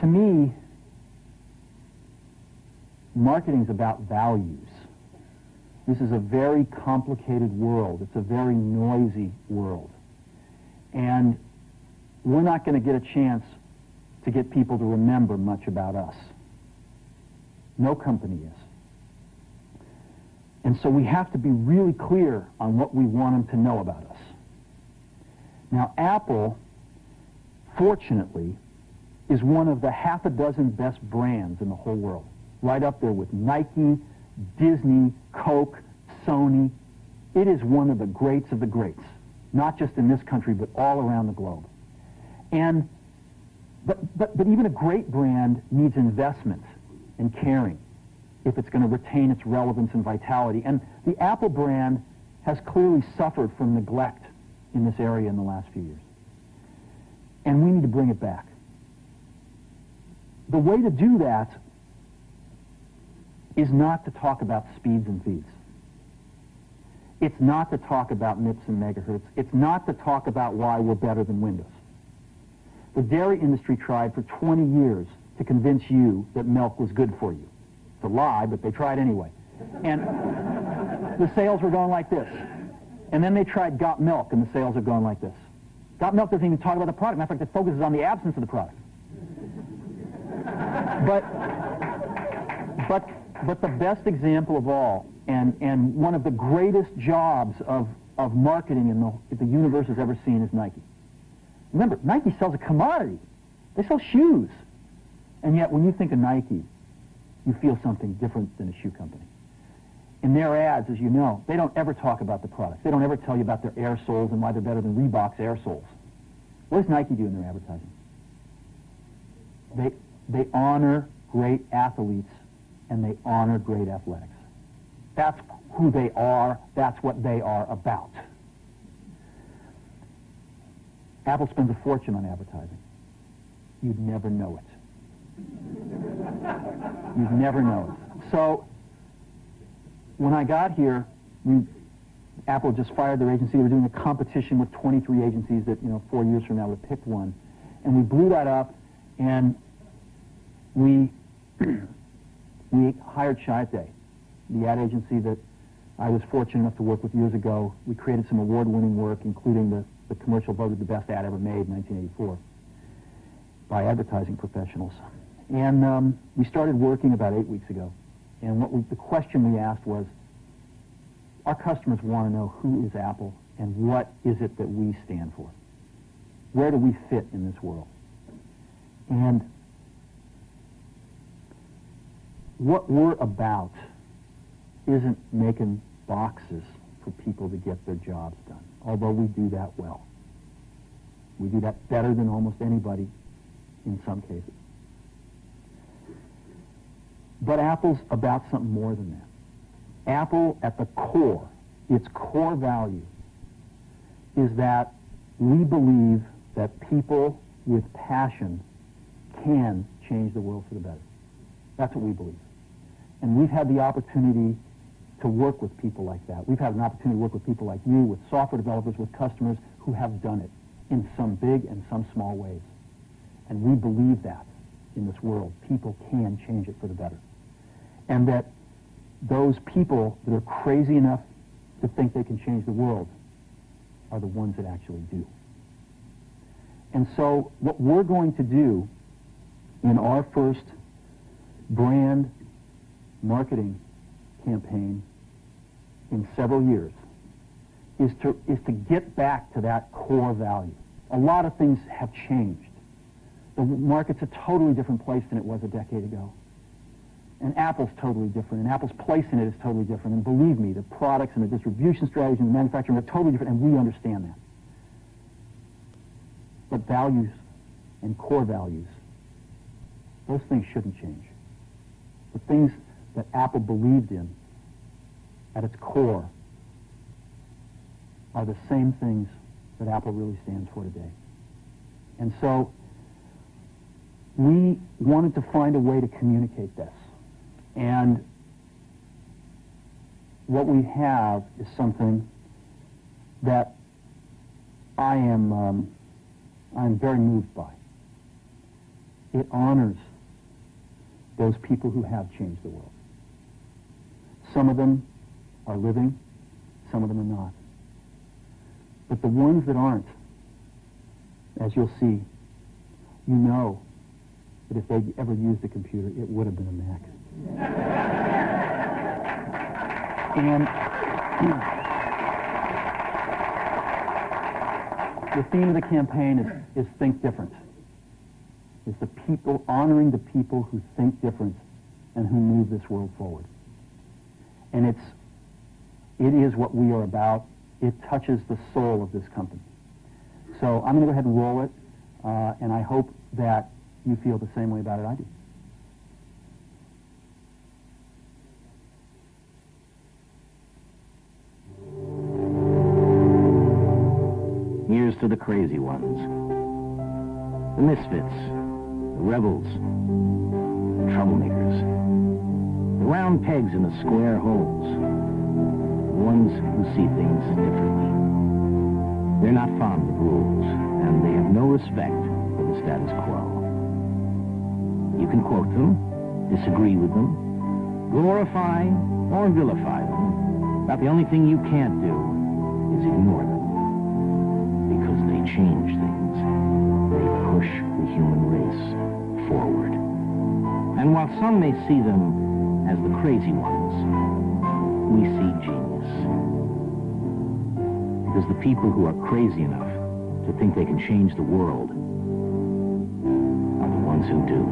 To me, marketing is about values. This is a very complicated world. It's a very noisy world. And we're not going to get a chance to get people to remember much about us. No company is. And so we have to be really clear on what we want them to know about us. Now, Apple, fortunately, is one of the half a dozen best brands in the whole world. Right up there with Nike, Disney, Coke, Sony. It is one of the greats of the greats, not just in this country, but all around the globe. And but even a great brand needs investment and caring if it's going to retain its relevance and vitality. And the Apple brand has clearly suffered from neglect in this area in the last few years. And we need to bring it back. The way to do that is not to talk about speeds and feeds. It's not to talk about MIPS and megahertz. It's not to talk about why we're better than Windows. The dairy industry tried for 20 years to convince you that milk was good for you. It's a lie, but they tried anyway. And the sales were going like this. And then they tried Got Milk, and the sales are going like this. Got Milk doesn't even talk about the product. Matter of fact, it focuses on the absence of the product. But the best example of all, and one of the greatest jobs of marketing the universe has ever seen is Nike. Remember, Nike sells a commodity. They sell shoes. And yet, when you think of Nike, you feel something different than a shoe company. In their ads, as you know, they don't ever talk about the product. They don't ever tell you about their air soles and why they're better than Reebok's air soles. What does Nike do in their advertising? They honor great athletes, and they honor great athletics. That's who they are. That's what they are about. Apple spends a fortune on advertising. You'd never know it. You'd never know it. So, when I got here, Apple just fired their agency. They were doing a competition with 23 agencies that, 4 years from now would pick one. And we blew that up, and we hired Chiat, the ad agency that I was fortunate enough to work with years ago. We created some award-winning work, including the commercial voted the best ad ever made in 1984 by advertising professionals. And we started working about 8 weeks ago. And the question we asked was, our customers want to know who is Apple and what is it that we stand for? Where do we fit in this world? And what we're about isn't making boxes for people to get their jobs done, although we do that well. We do that better than almost anybody in some cases. But Apple's about something more than that. Apple, at the core, its core value, is that we believe that people with passion can change the world for the better. That's what we believe. And we've had the opportunity to work with people like that. We've had an opportunity to work with people like you, with software developers, with customers who have done it in some big and some small ways. And we believe that in this world. People can change it for the better. And that those people that are crazy enough to think they can change the world are the ones that actually do. And so what we're going to do in our first brand marketing campaign in several years is to get back to that core value. A lot of things have changed. The market's a totally different place than it was a decade ago. And Apple's totally different, and Apple's place in it is totally different. And believe me, the products and the distribution strategy and the manufacturing are totally different, and we understand that. But values and core values, those things shouldn't change. The things that Apple believed in at its core are the same things that Apple really stands for today. And so we wanted to find a way to communicate this. And what we have is something that I'm very moved by. It honors those people who have changed the world. Some of them are living, some of them are not. But the ones that aren't, as you'll see, you know that if they'd ever used a computer, it would have been a Mac. And the theme of the campaign is Think Different. It's the people, honoring the people who think different and who move this world forward. And it is what we are about. It touches the soul of this company. So I'm going to go ahead and roll it, and I hope that you feel the same way about it I do. Here's to the crazy ones, the misfits, the rebels, the troublemakers, the round pegs in the square holes, the ones who see things differently. They're not fond of rules, and they have no respect for the status quo. You can quote them, disagree with them, glorify or vilify them, but the only thing you can't do is ignore them. Because they change things. They push the human race forward. And while some may see them as the crazy ones, we see genius. Because the people who are crazy enough to think they can change the world are the ones who do.